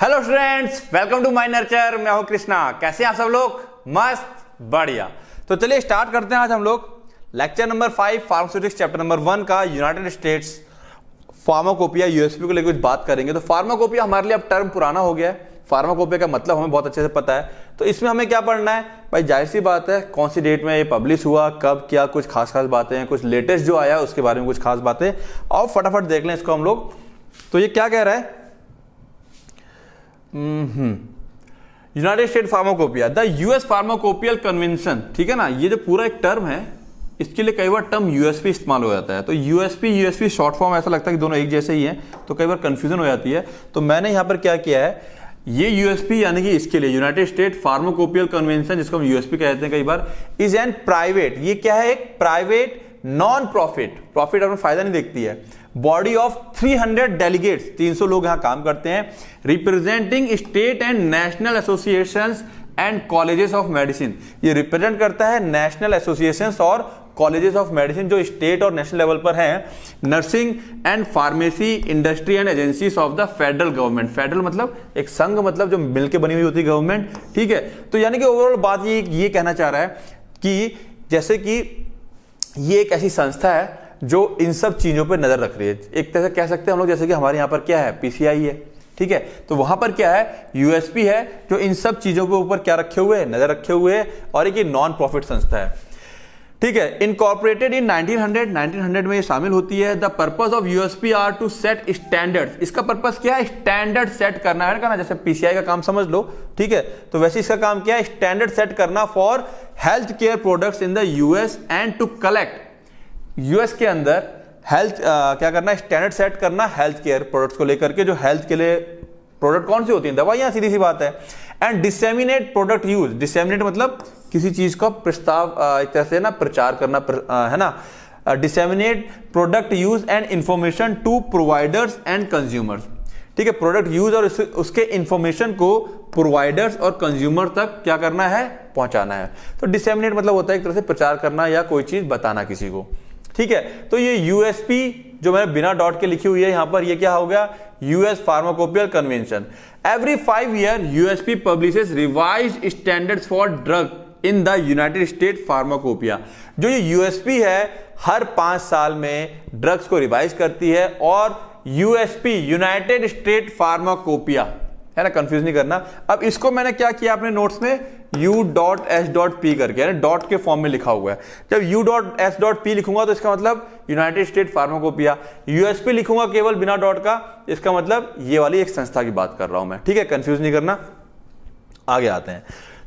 Hello students, welcome to my Nurture. मैं हूं कृष्णा। कैसे हैं आप सब लोग? मस्त, बढ़िया। तो चलिए स्टार्ट करते हैं आज हम लोग lecture number 5 pharmaceutics chapter number 1 का यूनाइटेड स्टेट्स फार्माकोपिया यूएसपी को लेकर कुछ बात करेंगे। तो फार्माकोपिया हमारे लिए अब टर्म पुराना हो गया है। फार्माकोपिया का मतलब हमें बहुत अच्छे से पता है। तो इसमें हमें क्या पढ़ना है भाई? जाहिर सी बात है, कौन सी डेट में ये पब्लिश हुआ, कब, क्या, कुछ खास बातें हैं, कुछ लेटेस्ट जो आया उसके बारे में कुछ खास बातें, और फटाफट देख लें इसको हम लोग। तो ये क्या कह रहा है? United State pharmacopoeia, the US pharmacopoeial convention. ठीक है ना, ये जो पूरा एक टर्म है, इसके लिए कई बार टर्म यूएसपी इस्तेमाल हो जाता है। तो यूएसपी शॉर्ट फॉर्म, ऐसा लगता है कि दोनों एक जैसे ही हैं, तो कई बार कंफ्यूजन हो जाती है। तो मैंने यहां पर क्या किया है, ये यूएसपी यानी कि इसके लिए यूनाइटेड स्टेट फार्माकोपियल कन्वेंशन, जिसको हम यूएसपी कहते हैं कई बार, इज एन प्राइवेट, ये क्या है? एक प्राइवेट नॉन प्रॉफिट अपना फायदा नहीं देखती है, बॉडी ऑफ 300 डेलीगेट्स, 300 लोग यहां काम करते हैं, representing state and national associations and colleges of medicine. ये रिप्रेजेंट करता है नेशनल एसोसिएशंस और कॉलेजेस ऑफ मेडिसिन जो स्टेट और नेशनल लेवल पर हैं, nursing and pharmacy industry and agencies of the federal government. Federal मतलब एक संघ, मतलब जो मिलकर बनी हुई होती है गवर्नमेंट। ठीक है, तो यानी कि ओवरऑल बात ये कहना चाह रहा है कि जैसे कि ये एक ऐसी संस्था है जो इन सब चीजों पर नजर रख रही है। एक तरह से कह सकते हैं हम लोग, जैसे कि हमारे यहां पर क्या है, पीसीआई है। ठीक है, तो वहां पर क्या है, यूएसपी है, जो इन सब चीजों के ऊपर क्या रखे हुए है, नजर रखे हुए है, और एक नॉन प्रॉफिट संस्था है। ठीक है, इनकॉर्पोरेटेड इन 1900 में ये शामिल होती है। The purpose of USP are to set standards. इसका पर्पस क्या है? स्टैंडर्ड सेट करना है ना, जैसे पीसीआई का काम समझ लो। ठीक है, तो वैसे इसका काम क्या है? स्टैंडर्ड सेट करना for health care products in the US and to collect, US के अंदर हेल्थ क्या करना है? स्टैंडर्ड सेट करना हेल्थ केयर प्रोडक्ट्स को लेकर के, जो हेल्थ के लिए प्रोडक्ट कौन सी होती हैं? दवाइयां, सीधी सी बात है। And disseminate product use, disseminate मतलब किसी चीज का प्रस्ताव, एक तरह से ना प्रचार करना, है ना। Disseminate product use and information to providers and consumers. ठीक है, प्रोडक्ट यूज और उसके इंफॉर्मेशन को प्रोवाइडर्स और कंज्यूमर तक क्या करना है? पहुंचाना है। तो डिसेमिनेट मतलब होता है एक तरह से प्रचार करना या कोई चीज बताना किसी को। ठीक है, तो ये यूएसपी जो मैंने बिना डॉट के लिखी हुई है यहां पर, ये क्या हो गया? US pharmacopoeial convention. Every 5 year USP publishes revised standards for drug in the United State pharmacopoeia. जो ये यूएसपी है, हर 5 साल में ड्रग्स को रिवाइज करती है, और यूएसपी यूनाइटेड स्टेट फार्माकोपिया, है ना, कंफ्यूज नहीं करना। अब इसको मैंने क्या किया अपने नोट्स में, U.S.P करके, यानी डॉट के फॉर्म में लिखा हुआ है। जब U.S.P लिखूंगा तो इसका मतलब यूनाइटेड स्टेट फार्माकोपिया, यूएसपी लिखूंगा केवल बिना डॉट का, इसका मतलब ये वाली एक संस्था की बात कर रहा हूं मैं। ठीक है, कंफ्यूज नहीं करना। आगे आते हैं।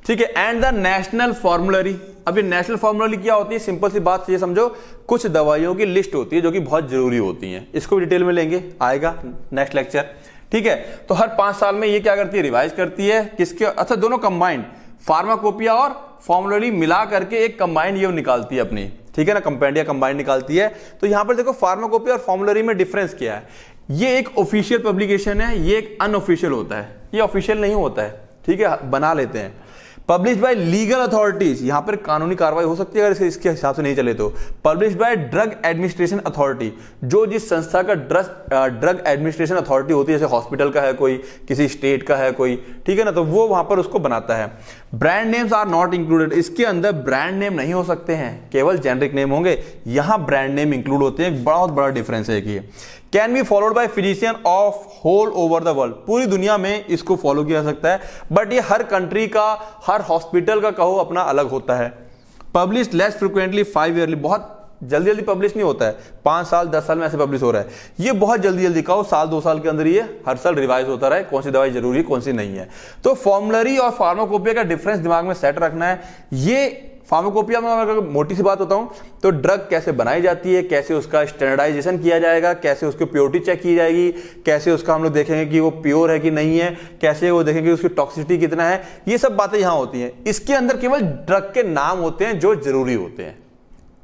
ठीक है, एंड द नेशनल फॉर्मुलरी। अब ये नेशनल फॉर्मुलरी क्या होती है? सिंपल सी बात ये समझो, कुछ दवाइयों की लिस्ट होती है जो कि बहुत जरूरी होती है। इसको भी डिटेल में लेंगे, आएगा नेक्स्ट लेक्चर। ठीक है, तो हर 5 साल में ये क्या करती है? रिवाइज करती है। किसके? अच्छा, दोनों कंबाइंड, फार्माकोपिया और फॉर्मुलरी मिला करके एक कंबाइंड ये निकालती है अपनी। ठीक है ना, कंपेंडिया कंबाइंड निकालती है। तो यहां पर देखो फार्माकोपिया और फॉर्मुलरी में डिफरेंस क्या है। ये एक ऑफिशियल पब्लिकेशन है, ये एक अनऑफिशियल होता है। ये ऑफिशियल नहीं होता है, ठीक है, बना लेते हैं। पब्लिश बाय लीगल अथॉरिटीज, यहां पर कानूनी कार्रवाई हो सकती है अगर इसके हिसाब से नहीं चले तो। Publish by drug administration authority, जो जिस संस्था का ड्रग एडमिनिस्ट्रेशन अथॉरिटी होती है, जैसे हॉस्पिटल का है कोई, किसी स्टेट का है कोई, ठीक है ना, तो वो वहां पर उसको बनाता है। Brand names are not included, इसके अंदर ब्रांड नेम नहीं हो सकते हैं, केवल जेनरिक नेम होंगे। यहां ब्रांड नेम इंक्लूड होते हैं, बहुत बड़ा डिफरेंस है कि can be followed by physician of whole over the world, पूरी दुनिया में इसको फॉलो किया जा सकता है, बट ये हर कंट्री का, हर हॉस्पिटल का कहो अपना अलग होता है। पब्लिश लेस फ्रिक्वेंटली 5 ईयरली, बहुत जल्दी जल्दी पब्लिश नहीं होता है, 5 साल 10 साल में ऐसे पब्लिश हो रहा है। ये बहुत जल्दी जल्दी कहो, साल 2 साल के अंदर ये हर साल रिवाइज होता रहे, कौन सी दवाई जरूरी है कौन सी नहीं है। तो फॉर्मुलरी और फार्माकोपिया का डिफरेंस दिमाग में सेट रखना है। ये फार्माकोपिया में अगर मोटी सी बात बताऊं तो ड्रग कैसे बनाई जाती है, कैसे उसका स्टैंडर्डाइजेशन किया जाएगा, कैसे उसकी प्योरिटी चेक की जाएगी, कैसे उसका हम लोग देखेंगे कि वो प्योर है कि नहीं है, कैसे वो देखेंगे उसकी टॉक्सिसिटी कितना है, ये सब बातें यहां होती हैं। इसके अंदर केवल ड्रग के नाम होते हैं जो जरूरी होते हैं।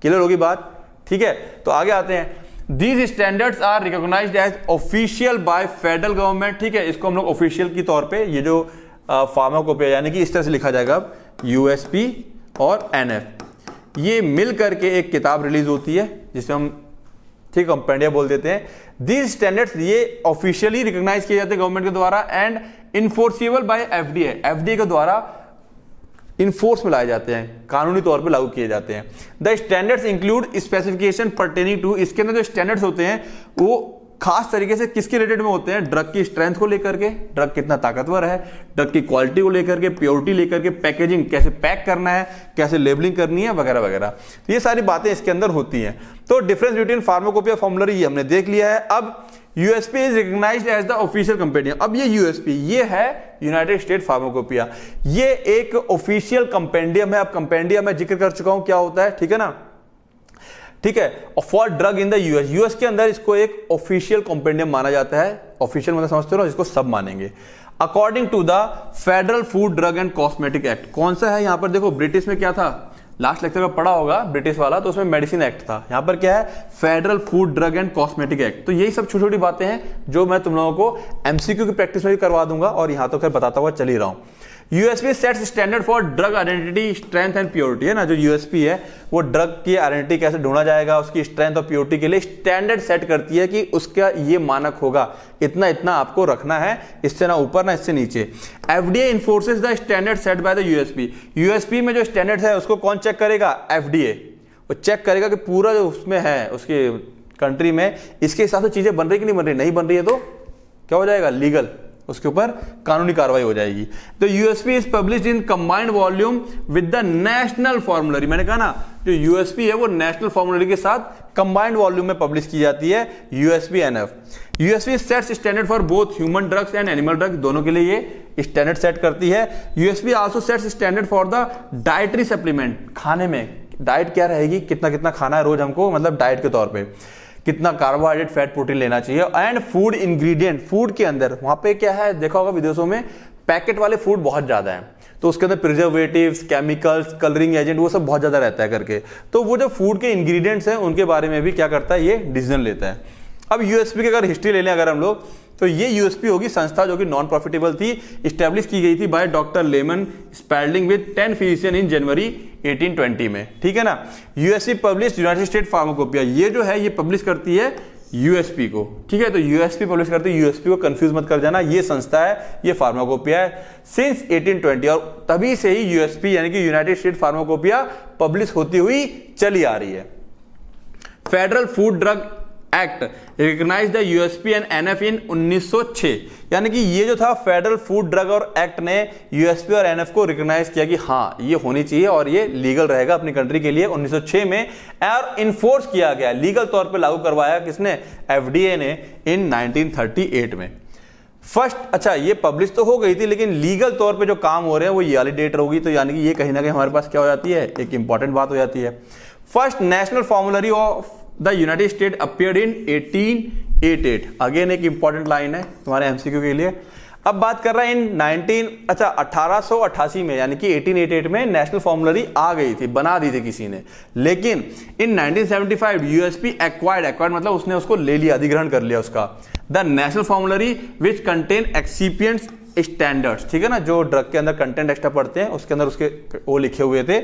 क्लियर होगी बात? ठीक है, तो आगे आते हैं। These standards are recognized as official by federal government। ठीक है, इसको हम लोग ऑफिशियल की तौर पे, ये जो फार्माकोपिया यानी कि इस तरह से लिखा जाएगा अब, यूएसपी और एनएफ, ये मिल करके एक किताब रिलीज होती है जिसे हम, ठीक, कंपेंडिया बोल देते हैं। दीज स्टैंडर्ड्स ये ऑफिशियली रिकॉग्नाइज किए जाते हैं गवर्नमेंट के द्वारा, and enforceable by FDA, FDA के द्वारा इनफोर्स में लाए जाते हैं, कानूनी तौर पे लागू किए जाते हैं। The standards include specification pertaining to, इसके अंदर जो स्टैंडर्ड्स होते हैं वो खास तरीके से किसके रिलेटेड में होते हैं, ड्रग की स्ट्रेंथ को लेकर के, ड्रग कितना ताकतवर है, ड्रग की क्वालिटी को लेकर के, प्योरिटी लेकर के, पैकेजिंग कैसे पैक करना है, कैसे लेबलिंग करनी है वगैरह वगैरह, तो ये सारी बातें इसके अंदर होती हैं। तो डिफरेंस बिटवीन फार्माकोपिया फॉर्मुलरी ये हमने देख लिया है। अब USP is recognised as the official compendium. अब ये यूएसपी ये है यूनाइटेड स्टेट फार्माकोपिया, ये एक ऑफिशियल कंपेंडियम है। अब कंपेंडियम में जिक्र कर चुका हूं क्या होता है, ठीक है ना, ठीक है। For drug in the US, US के अंदर इसको एक ऑफिशियल कंपेंडियम माना जाता है। ऑफिशियल मतलब समझते हो, इसको सब मानेंगे। According to the Federal food Drug and Cosmetic Act, कौन सा है यहां पर देखो, ब्रिटिश में क्या था, लास्ट लेक्चर में पढ़ा होगा ब्रिटिश वाला, तो उसमें मेडिसिन एक्ट था, यहां पर क्या है, federal food Drug and Cosmetic act. तो यही सब छोटी छोटी बातें हैं जो मैं तुम लोगों को एमसीक्यू की प्रैक्टिस में भी करवा दूंगा, और यहां तो खैर बताता हुआ चल ही रहा हूं। USP sets standard for drug identity, strength and purity, है ना, जो यूएसपी है वो ड्रग की आइडेंटिटी कैसे ढूंढा जाएगा, उसकी स्ट्रेंथ और प्योरिटी के लिए स्टैंडर्ड सेट करती है कि उसका ये मानक होगा, इतना इतना आपको रखना है, इससे ना ऊपर ना इससे नीचे। FDA enforces the standard set by the USP, USP में जो स्टैंडर्ड है उसको कौन चेक करेगा, एफडीए, वो चेक करेगा कि पूरा जो उसमें है उसके कंट्री में इसके हिसाब से चीजें बन रही कि नहीं बन रही, नहीं बन रही है तो क्या हो जाएगा, लीगल, उसके ऊपर कानूनी कार्रवाई हो जाएगी। तो USP is published in combined volume with the national formulary, मैंने कहा ना जो यूएसपी है वो नेशनल फॉर्मुलरी के साथ कंबाइंड वॉल्यूम में पब्लिश की जाती है, USP NF. USP sets standard for both human drugs and animal drugs, दोनों के लिए ये स्टैंडर्ड सेट करती है। USP also sets standard for the dietary supplement, खाने में डाइट क्या रहेगी, कितना कितना खाना है रोज हमको, मतलब डाइट के तौर पर कितना कार्बोहाइड्रेट फैट प्रोटीन लेना चाहिए। एंड फूड इंग्रेडिएंट, फूड के अंदर वहां पे क्या है, देखा होगा विदेशों में पैकेट वाले फूड बहुत ज्यादा है, तो उसके अंदर प्रिजर्वेटिव्स, केमिकल्स, कलरिंग एजेंट वो सब बहुत ज्यादा रहता है करके, तो वो जो फूड के इंग्रेडिएंट्स हैं उनके बारे में भी क्या करता है, ये डिसीजन लेता है। अब यूएसपी की अगर हिस्ट्री ले लें अगर हम लोग, तो ये यूएसपी होगी संस्था जो कि नॉन प्रॉफिटेबल थी, इस्टेब्लिश की गई थी by doctor Lyman Spalding with 10 physician in January 1820 में, ठीक है ना। USP publish United State Pharmacopeia, ये जो है ये पब्लिश करती है यूएसपी को, ठीक है, तो यूएसपी पब्लिश करती है, यूएसपी को कंफ्यूज मत कर जाना, ये संस्था है, ये फार्माकोपिया है सिंस 1820, और तभी से ही यूएसपी यानी कि यूनाइटेड स्टेट फार्माकोपिया पब्लिश होती हुई चली आ रही है। Federal food drug act recognize the USP and NF in 1906, यानी कि ये जो था फेडरल फूड ड्रग और एक्ट ने यूएसपी और एनएफ को रिकॉग्नाइज किया कि हाँ ये होनी चाहिए और ये लीगल रहेगा अपनी कंट्री के लिए 1906 में, और इन्फोर्स किया गया, लीगल तौर पे लागू करवाया किसने, एफडीए ने इन 1938 में। फर्स्ट, अच्छा ये पब्लिश तो हो गई थी लेकिन लीगल तौर पे जो काम हो रहे हैं वो ये वाली डेट होगी, तो यानी कि ये कहीं ना कहीं हमारे पास क्या हो जाती है, एक इंपॉर्टेंट बात हो जाती है। First national formulary of the United state appeared in 1888, again एक इंपॉर्टेंट लाइन है तुम्हारे एमसीक्यू के लिए। अब बात कर रहा है इन 1888 में, यानी कि 1888 में नेशनल फॉर्मुलरी आ गई थी, बना दी थी किसी ने, लेकिन इन 1975 यूएसपी एक्वायर्ड मतलब उसने उसको ले लिया, अधिग्रहण कर लिया उसका, the national formulary which contain excipients standards, ठीक है ना, जो ड्रग के अंदर कंटेंट एक्स्ट्रा पढ़ते हैं उसके अंदर उसके वो लिखे हुए थे।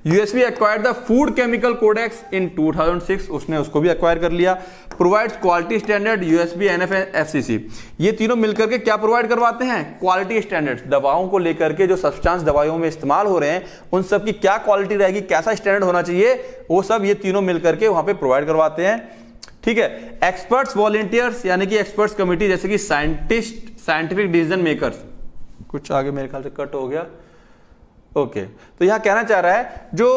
USP acquired the food chemical codex in 2006, उसने उसको भी एक्वायर कर लिया। Provides quality standard, USP NF FCC, ये तीनों मिलकर के क्या प्रोवाइड करवाते हैं, क्वालिटी स्टैंडर्ड्स, दवाओं को लेकर के जो सब्सटेंस दवाइयों में इस्तेमाल हो रहे हैं उन सब की क्या क्वालिटी रहेगी, कैसा स्टैंडर्ड होना चाहिए, वो सब ये तीनों मिलकर के वहां पे प्रोवाइड करवाते हैं, ठीक है। एक्सपर्ट्स वॉलंटियर्स यानी कि एक्सपर्ट्स कमिटी, जैसे कि साइंटिस्ट, साइंटिफिक डिसीजन मेकर्स, कुछ आगे मेरे ख्याल से कट हो गया, ओके तो यहां कहना चाह रहा है जो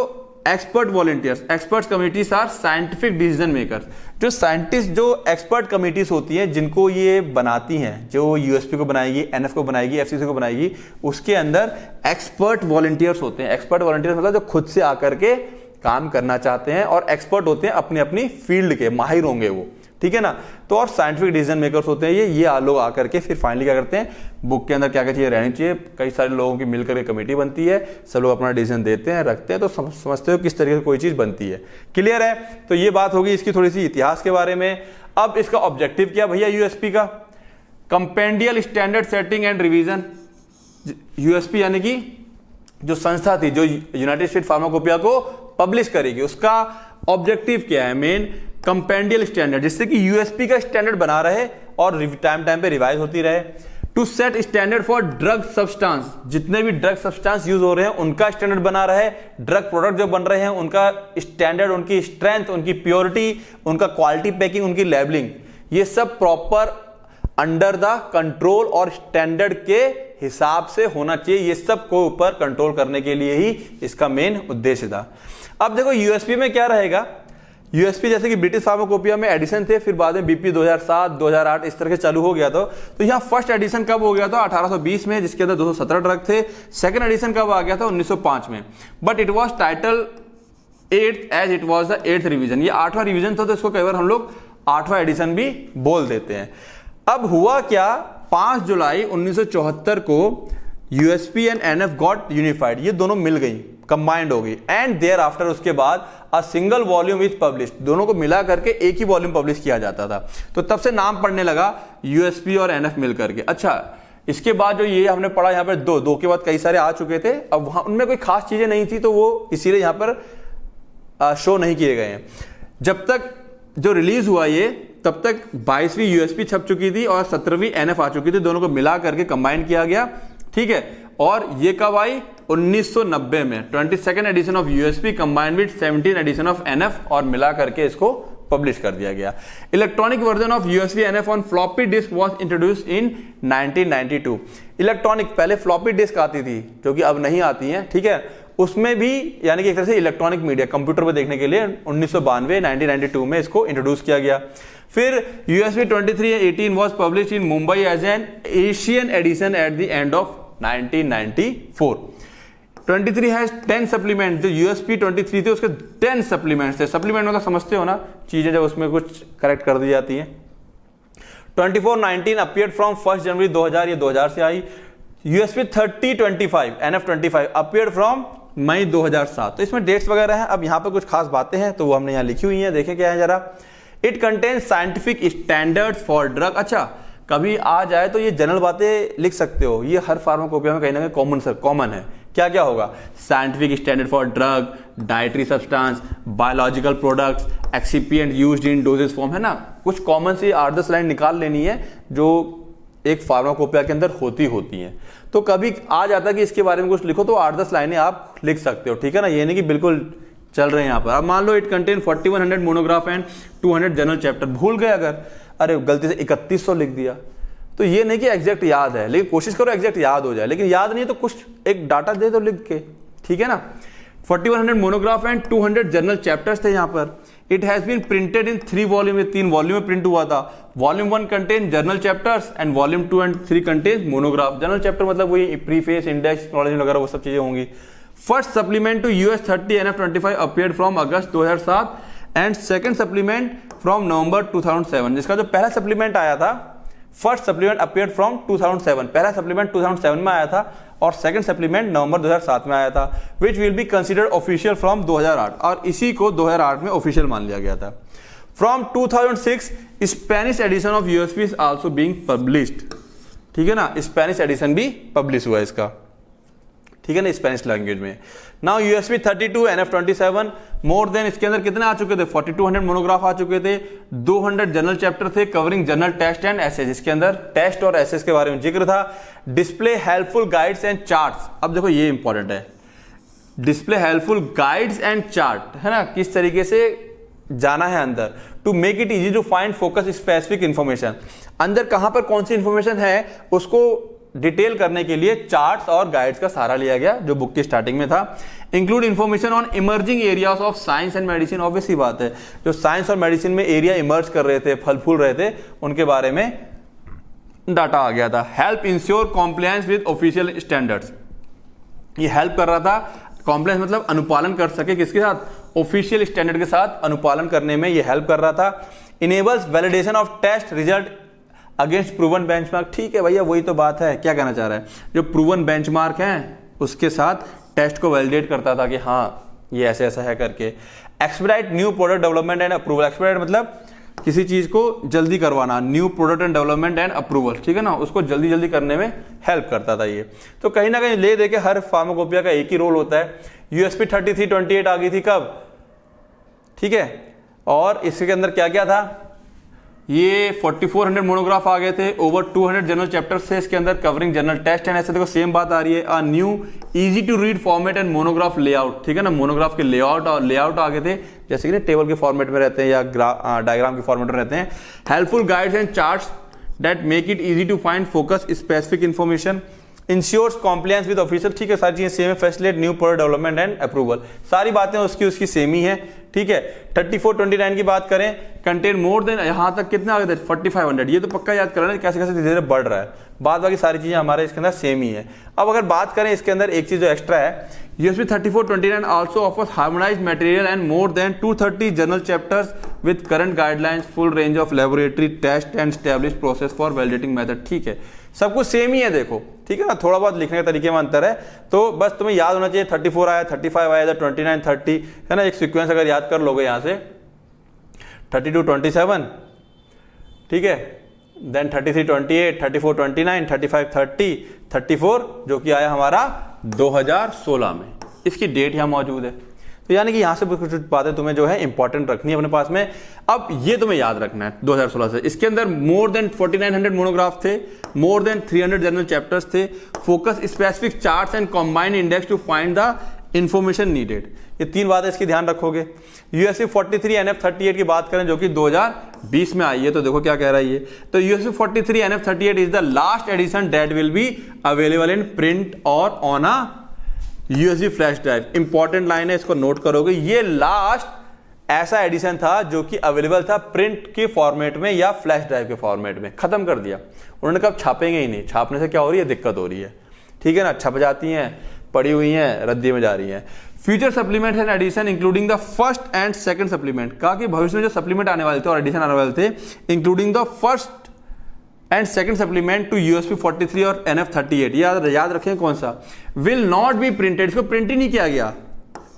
expert volunteers, experts committees are scientific decision makers, जो साइंटिस्ट, जो एक्सपर्ट कमिटीज होती हैं जिनको ये बनाती हैं, जो यूएसपी को बनाएगी, एनएफ को बनाएगी, एफसीसी को बनाएगी, उसके अंदर एक्सपर्ट वॉलंटियर्स होते हैं। एक्सपर्ट वॉलंटियर्स मतलब जो खुद से आकर के काम करना चाहते हैं और एक्सपर्ट होते हैं, अपनी अपनी फील्ड के माहिर होंगे वो, ठीक है ना। तो और साइंटिफिक डिसीजन मेकर्स होते हैं ये लोग आकर के फिर फाइनली क्या करते हैं, बुक के अंदर क्या क्या चीजें रहनी चाहिए, कई सारे लोगों की मिलकर के कमेटी बनती है, सब लोग अपना डिसीजन देते हैं, रखते हैं, तो समझते हो किस तरीके से कोई चीज बनती है, क्लियर है। तो ये बात होगी इसकी थोड़ी सी इतिहास के बारे में। अब इसका ऑब्जेक्टिव क्या भैया यूएसपी का, compendial standard setting and revision. USP यानी कि जो संस्था थी जो यूनाइटेड स्टेट फार्माकोपिया को पब्लिश करेगी, उसका ऑब्जेक्टिव क्या है, मेन कंपेंडियल स्टैंडर्ड, जिससे कि यूएसपी का स्टैंडर्ड बना रहे और टाइम टाइम पे रिवाइज होती रहे। To set standard for drug substance, जितने भी ड्रग सब्सटेंस यूज हो रहे हैं उनका स्टैंडर्ड बना रहा है, ड्रग प्रोडक्ट जो बन रहे हैं उनका स्टैंडर्ड, उनकी स्ट्रेंथ, उनकी प्योरिटी, उनका क्वालिटी पैकिंग, उनकी लेबलिंग, ये सब प्रॉपर अंडर द कंट्रोल और स्टैंडर्ड के हिसाब से होना चाहिए। ये सब को ऊपर कंट्रोल करने के लिए ही इसका मेन उद्देश्य था। अब देखो यूएसपी में क्या रहेगा, यूएसपी जैसे कि ब्रिटिश फार्माकोपिया में एडिशन थे, फिर बाद में बीपी 2007 2008 इस तरह के चालू हो गया था। तो यहाँ फर्स्ट एडिशन कब हो गया था, 1820 में, जिसके अंदर 217 ड्रग थे। सेकंड एडिशन कब आ गया था, 1905 में, but it was title 8th as it was the 8th revision. ये 8वां रिवीजन था, तो इसको कई बार हम लोग 8वां एडिशन भी बोल देते हैं। अब हुआ क्या, 5 जुलाई 1974 को USP and NF got unified, ये दोनों मिल गई, कंबाइंड हो गई, एंड देयर आफ्टर उसके बाद a single volume is published, दोनों को मिला करके एक ही वॉल्यूम पब्लिश किया जाता था। तो तब से नाम पड़ने लगा यूएसपी और एनएफ मिल करके। अच्छा, इसके बाद जो ये हमने पढ़ा यहाँ पर दो के बाद कई सारे आ चुके थे, अब वहां उनमें कोई खास चीजें नहीं थी, तो वो इसीलिए यहाँ पर शो नहीं किए गए हैं। जब तक जो रिलीज हुआ ये, तब तक 22वीं यूएसपी छप चुकी थी और 17वीं एनएफ आ चुकी थी, दोनों को मिला करके कंबाइन किया गया, ठीक है। और ये कब आई, 1990 में, 22nd edition of USP combined with 17th edition of NF, और मिला करके इसको पब्लिश कर दिया गया। Electronic version of USB NF on floppy disk was introduced in 1992। Electronic, पहले फ्लॉपी डिस्क आती थी जो कि अब नहीं आती है, ठीक है, उसमें भी यानी कि एक तरह से इलेक्ट्रॉनिक मीडिया कंप्यूटर पर देखने के लिए 1992 में इसको इंट्रोड्यूस किया गया। फिर USB 2318 was published in Mumbai as an Asian edition at the end of 1994। 23 has 10 supplement, जो यूएसपी 23 थे उसके 10 सप्लीमेंट्स थे। सप्लीमेंट मतलब समझते हो ना, चीजें जब उसमें कुछ करेक्ट कर दी जाती हैं। 2419 अपीयर्ड फ्रॉम 1 जनवरी 2000, ये 2000 से आई। यूएसपी 3025 NF25 अपीयर्ड फ्रॉम मई 2007। तो इसमें डेट्स वगैरह हैं। अब यहाँ पर कुछ खास बातें हैं तो वो हमने यहाँ लिखी हुई हैं, देखें क्या है जरा। It contains scientific standards for drug. अच्छा, कभी आ जाए तो ये जनरल बातें लिख सकते हो, ये हर फार्माकोपिया में कहीं ना कहीं कॉमन है। क्या क्या होगा, scientific standard for drug, dietary substance, biological products, excipient used in doses form, है ना। कुछ कॉमन सी 8-10 लाइन निकाल लेनी है जो एक फार्माकोपिया के अंदर होती हैं। तो कभी आ जाता है कि इसके बारे में कुछ लिखो तो 8-10 लाइनें आप लिख सकते हो, ठीक है ना। ये नहीं कि बिल्कुल चल रहे हैं यहाँ पर। अब मान लो it contain 4100 monograph and 200 general chapter. भूल गए अगर, अरे गलती से 3100 लिख दिया, तो ये नहीं कि एग्जैक्ट याद है, लेकिन कोशिश करो एग्जैक्ट याद हो जाए। लेकिन याद नहीं है तो कुछ एक डाटा दे दो लिख के, ठीक है ना। 4100 मोनोग्राफ एंड 200 जनरल चैप्टर्स थे यहाँ पर। It has been printed in 3 volume, 3 volume में प्रिंट हुआ था। Volume 1 contain general chapters and volume 2 and 3 contain monograph. General chapter मतलब वही प्रीफेस, इंडेक्स, एक्नॉलेजमेंट वगैरह वो सब चीजें होंगी। First supplement to US 30 NF25 appeared from August 2007 and second supplement from November 2007। जिसका जो पहला सप्लीमेंट आया था, फर्स्ट सप्लीमेंट अपीयर्ड फ्रॉम 2007, पहला सप्लीमेंट 2007 में आया था और सेकंड सप्लीमेंट नवंबर 2007 में आया था। Which will be considered official from 2008, और इसी को 2008 में ऑफिशियल मान लिया गया था। From 2006 Spanish edition of USP is also being published, ठीक है ना। स्पेनिश एडिशन भी पब्लिश हुआ इसका, ठीक है ना, स्पेनिश लैंग्वेज में। Now USP 32 NF27 more than, इसके अंदर कितने आ चुके थे, 4200 मोनोग्राफ आ चुके थे। 200 जनरल चैप्टर थे covering general test and assays, इसके अंदर टेस्ट और एसेज के बारे में जिक्र था। Display helpful guides and charts. अब देखो ये इंपॉर्टेंट है, display helpful guides and chart, है ना, किस तरीके से जाना है अंदर। To make it easy to find focus specific information, अंदर कहां पर कौन सी इंफॉर्मेशन है उसको डिटेल करने के लिए चार्ट्स और गाइड्स का सहारा लिया गया, जो बुक की स्टार्टिंग में था। Include information on emerging areas of science and medicine. Obvious ही बात है, जो साइंस और मेडिसिन में एरिया इमर्ज कर रहे थे, फल फूल रहे थे, उनके बारे में डाटा आ गया था। Help ensure compliance with official standards, ये हेल्प कर रहा था, कॉम्प्लायंस मतलब अनुपालन कर सके किसके साथ, ऑफिशियल स्टैंडर्ड के साथ अनुपालन करने में ये हेल्प कर रहा था। Enables validation of test result against proven benchmark. ठीक है भैया, वही तो बात है, क्या कहना चाह रहा है, जो प्रूवन बेंचमार्क है उसके साथ टेस्ट को वैलिडेट करता था कि हाँ ये ऐसे ऐसा है करके। Expedite new product development and approval. Expedite मतलब किसी चीज को जल्दी करवाना, new product and development and approval, ठीक है ना, उसको जल्दी जल्दी करने में हेल्प करता था ये। तो कहीं ना कहीं ले दे के हर फार्माकोपिया का एक ही रोल होता है। यूएसपी 3328 आ गई थी कब, ठीक है, और इसके अंदर क्या क्या था, ये 4400 मोनोग्राफ आ गए थे, ओवर 200 जनरल चैप्टर्स थे इसके अंदर कवरिंग जनरल टेस्ट एंड ऐसे देखो सेम बात आ रही है। A new easy to read format and monograph layout, ठीक है ना, मोनोग्राफ के लेआउट आ गए थे जैसे कि ना टेबल के फॉर्मेट में रहते हैं या डायग्राम के फॉर्मेट में रहते हैं। Helpful guides and charts that make it easy to find focus specific information, ensures compliance with official, ठीक है, सारी चीजें सेम है। Facilitate new product development and approval, सारी बातें उसकी सेम ही है, ठीक है। 3429 की बात करें, कंटेन मोर देन, यहां तक कितना आ गए थे 4500, ये तो पक्का याद करना कैसे कैसे धीरे धीरे बढ़ रहा है। बाद बाकी सारी चीजें हमारे इसके अंदर सेम ही है। अब अगर बात करें इसके अंदर एक चीज जो एक्स्ट्रा है, USB 3429 also offers harmonized material and more than 230 journal chapters with current guidelines, full range of laboratory test and established process for validating method, ठीक है, सब कुछ सेम ही है देखो, ठीक है ना, थोड़ा बहुत लिखने के तरीके में अंतर है। तो बस तुम्हें याद होना चाहिए 34 आया, 35 आया, 29 30 है ना, एक सीक्वेंस अगर याद कर लोगे यहाँ से 32 27, ठीक है, देन 33 28, 34 29, 35 30, 34 जो कि आया हमारा 2016 में, इसकी डेट यहाँ मौजूद है। तो यानी कि यहां से कुछ बातें तुम्हें जो है इंपॉर्टेंट रखनी है अपने पास में। अब ये तुम्हें याद रखना है 2016 से, इसके अंदर मोर देन 4900 मोनोग्राफ थे, मोर देन 300 जनरल चैप्टर्स थे, focus specific charts and combined index to find the information needed, ये तीन बातें इसकी ध्यान रखोगे। यूएसपी 43 NF38 की बात करें जो कि 2020 में आई है, तो देखो क्या कह रहा है ये, तो USP 43 NF38 is the last edition that will be available in print और on a USB flash drive. Important line है, इसको नोट करोगे, ये लास्ट ऐसा एडिशन था जो कि अवेलेबल था प्रिंट के फॉर्मेट में या फ्लैश ड्राइव के फॉर्मेट में, खत्म कर दिया उन्होंने कहा छापेंगे ही नहीं, छापने से क्या हो रही है, दिक्कत हो रही है, ठीक है ना, छप जाती हैं, पड़ी हुई हैं, रद्दी में जा रही हैं। Future supplement and edition including the first and second supplement, कहा कि भविष्य में जो सप्लीमेंट आने वाले थे और एडिशन आने वाले थे including the first and second supplement to USP 43 और NF38, याद रखें कौन सा, विल नॉट बी प्रिंटेड, इसको प्रिंट ही नहीं किया गया,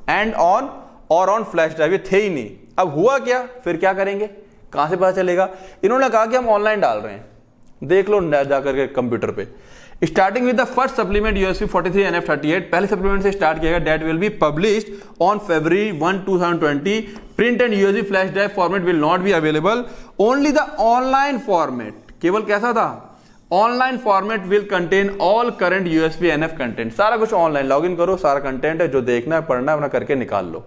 एंड ऑन और ऑन फ्लैश ड्राइव, ये थे ही नहीं। अब हुआ क्या, फिर क्या करेंगे, कहां से पता चलेगा, इन्होंने कहा कि हम ऑनलाइन डाल रहे हैं, देख लो जाकर के कंप्यूटर पे। Starting with the first supplement USP 43 NF38, पहले सप्लीमेंट से स्टार्ट किया गया, that will be published on February 1, 2020। Print and USB flash drive format will not be available, only the online format, केवल कैसा था, online format will contain all current USB NF content, सारा कुछ online, login करो, सारा content है जो देखना है पढ़ना है अपना करके निकाल लो,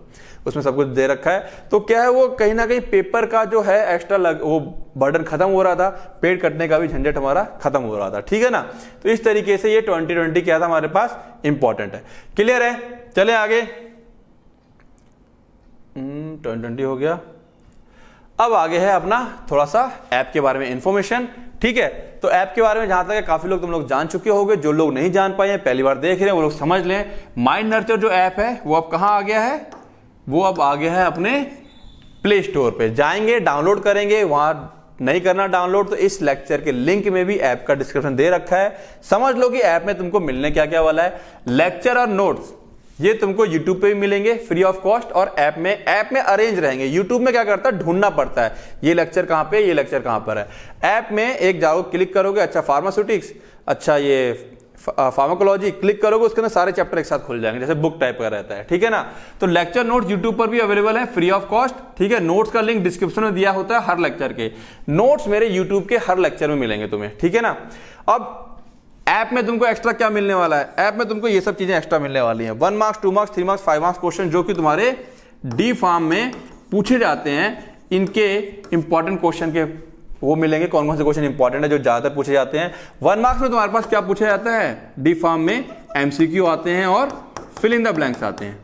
उसमें सब कुछ दे रखा है। तो क्या है, वो कहीं ना कहीं पेपर का जो है एक्स्ट्रा वो बर्डन खत्म हो रहा था, पेड़ कटने का भी झंझट हमारा खत्म हो रहा था, ठीक है ना। तो इस तरीके से ये 2020 क्या था हमारे पास इंपॉर्टेंट है, क्लियर है। चले आगे, 2020 हो गया। अब आगे है अपना थोड़ा सा ऐप के बारे में इंफॉर्मेशन, ठीक है। तो ऐप के बारे में जहां तक है काफी लोग तुम लोग जान चुके होंगे, जो लोग नहीं जान पाए हैं पहली बार देख रहे हैं वो लोग समझ लें। माइंड नर्चर जो ऐप है वो अब कहां आ गया है, वो अब आ गया है अपने प्ले स्टोर पे, जाएंगे डाउनलोड करेंगे, वहां नहीं करना डाउनलोड तो इस लेक्चर के लिंक में भी ऐप का डिस्क्रिप्शन दे रखा है। समझ लो कि ऐप में तुमको मिलने क्या क्या वाला है, लेक्चर और नोट्स ये तुमको YouTube पे भी मिलेंगे फ्री ऑफ कॉस्ट, और ऐप में अरेंज रहेंगे। YouTube में क्या करता है, ढूंढना पड़ता है ये लेक्चर कहां पे, ये लेक्चर कहां पर है। ऐप में एक जाओ, क्लिक करोगे, अच्छा फार्मास्यूटिक्स, अच्छा ये फार्माकोलॉजी, क्लिक करोगे उसके अंदर सारे चैप्टर एक साथ खुल जाएंगे, जैसे बुक टाइप का रहता है, ठीक है ना। तो लेक्चर नोट्स YouTube पर भी अवेलेबल है फ्री ऑफ कॉस्ट, ठीक है। नोट्स का लिंक डिस्क्रिप्शन में दिया होता है हर लेक्चर के, नोट्स मेरे YouTube के हर लेक्चर में मिलेंगे तुम्हें, ठीक है ना। अब ऐप में तुमको एक्स्ट्रा क्या मिलने वाला है, ऐप में तुमको ये सब चीजें एक्स्ट्रा मिलने वाली हैं, 1 marks 2 marks 3 marks 5 marks question जो कि तुम्हारे डी फार्म में पूछे जाते हैं, इनके इंपॉर्टेंट क्वेश्चन के वो मिलेंगे, कौन कौन से क्वेश्चन इंपॉर्टेंट है जो ज्यादातर पूछे जाते हैं। 1 मार्क्स में तुम्हारे पास क्या पूछा जाता है, डी फार्म में MCQ आते हैं और फिल इन द ब्लैंक्स आते हैं।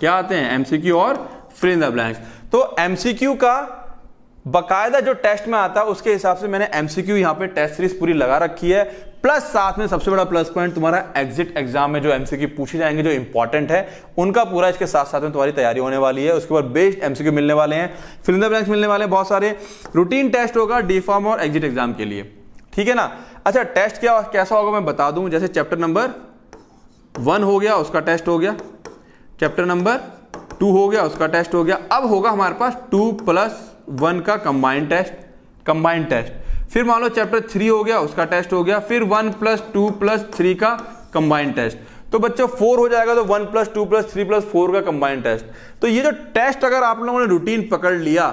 क्या आते हैं, MCQ और फिल इन द ब्लैंक्स। तो MCQ का बकायदा जो टेस्ट में आता है उसके हिसाब से मैंने MCQ यहां पे टेस्ट सीरीज पूरी लगा रखी है, प्लस साथ में सबसे बड़ा प्लस पॉइंट तुम्हारा एग्जिट एग्जाम में जो MCQ पूछे जाएंगे जो इंपॉर्टेंट है उनका पूरा इसके साथ साथ में तुम्हारी तैयारी होने वाली है। उसके बाद बेस्ड MCQ मिलने वाले हैं, फिल इन द ब्लैंक्स मिलने वाले हैं, बहुत सारे रूटीन टेस्ट होगा डी फार्म और एग्जिट एग्जाम के लिए, ठीक है ना। अच्छा टेस्ट क्या कैसा होगा मैं बता दूं, जैसे चैप्टर नंबर 1 हो गया उसका टेस्ट हो गया, चैप्टर नंबर 2 हो गया उसका टेस्ट हो गया, अब होगा हमारे पास 2+1 का कंबाइंड टेस्ट। फिर मान लो चैप्टर 3 हो गया उसका टेस्ट हो गया, फिर 1+2+3 का कंबाइंड टेस्ट। तो बच्चों 4 हो जाएगा तो 1+2+3+4 का कंबाइंड टेस्ट। तो ये जो टेस्ट अगर आप लोगों ने रूटीन पकड़ लिया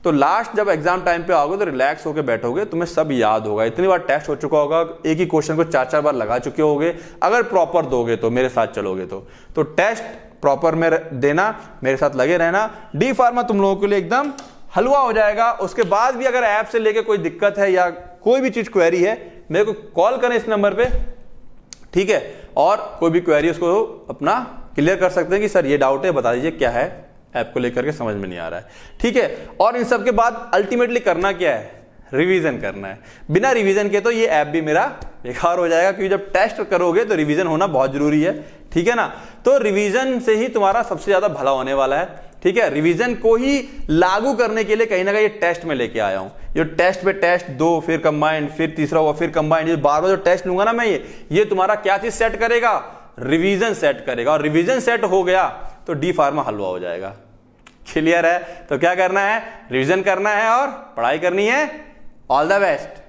तो लास्ट जब एग्जाम टाइम पे आओगे तो रिलैक्स होकर बैठोगे, तुम्हें सब याद होगा, इतनी बार टेस्ट हो चुका होगा, एक ही क्वेश्चन को 4-4 बार लगा चुके होगे, अगर प्रॉपर दोगे तो, मेरे साथ चलोगे तो टेस्ट प्रॉपर में देना, मेरे साथ लगे रहना। डी फार्मा तुम लोगों के लिए एकदम हलवा हो जाएगा। उसके बाद भी अगर ऐप से लेके कोई दिक्कत है या कोई भी चीज क्वेरी है, मेरे को कॉल करें इस नंबर पे, ठीक है, और कोई भी क्वेरी उसको अपना क्लियर कर सकते हैं कि सर ये डाउट है, बता दीजिए क्या है, ऐप को लेकर के समझ में नहीं आ रहा है, ठीक है। और इन सब के बाद अल्टीमेटली करना क्या है, रिवीजन करना है। बिना रिवीजन के तो ये ऐप भी मेरा बेकार हो जाएगा, क्योंकि जब टेस्ट करोगे तो रिवीजन होना बहुत जरूरी है, ठीक है ना। तो रिवीजन से ही तुम्हारा सबसे ज्यादा भला होने वाला है, ठीक है। रिवीजन को ही लागू करने के लिए कहीं ना कहीं टेस्ट में लेके आया हूं। जो टेस्ट पे टेस्ट, 2 फिर कंबाइंड, फिर तीसरा हुआ, फिर कंबाइंड, ये बार बार जो टेस्ट लूंगा ना मैं, ये तुम्हारा क्या चीज सेट करेगा, रिवीजन सेट करेगा। और रिवीजन सेट हो गया तो डी फार्मा हलवा हो जाएगा। क्लियर है? तो क्या करना है, रिवीजन करना है और पढ़ाई करनी है। All the best.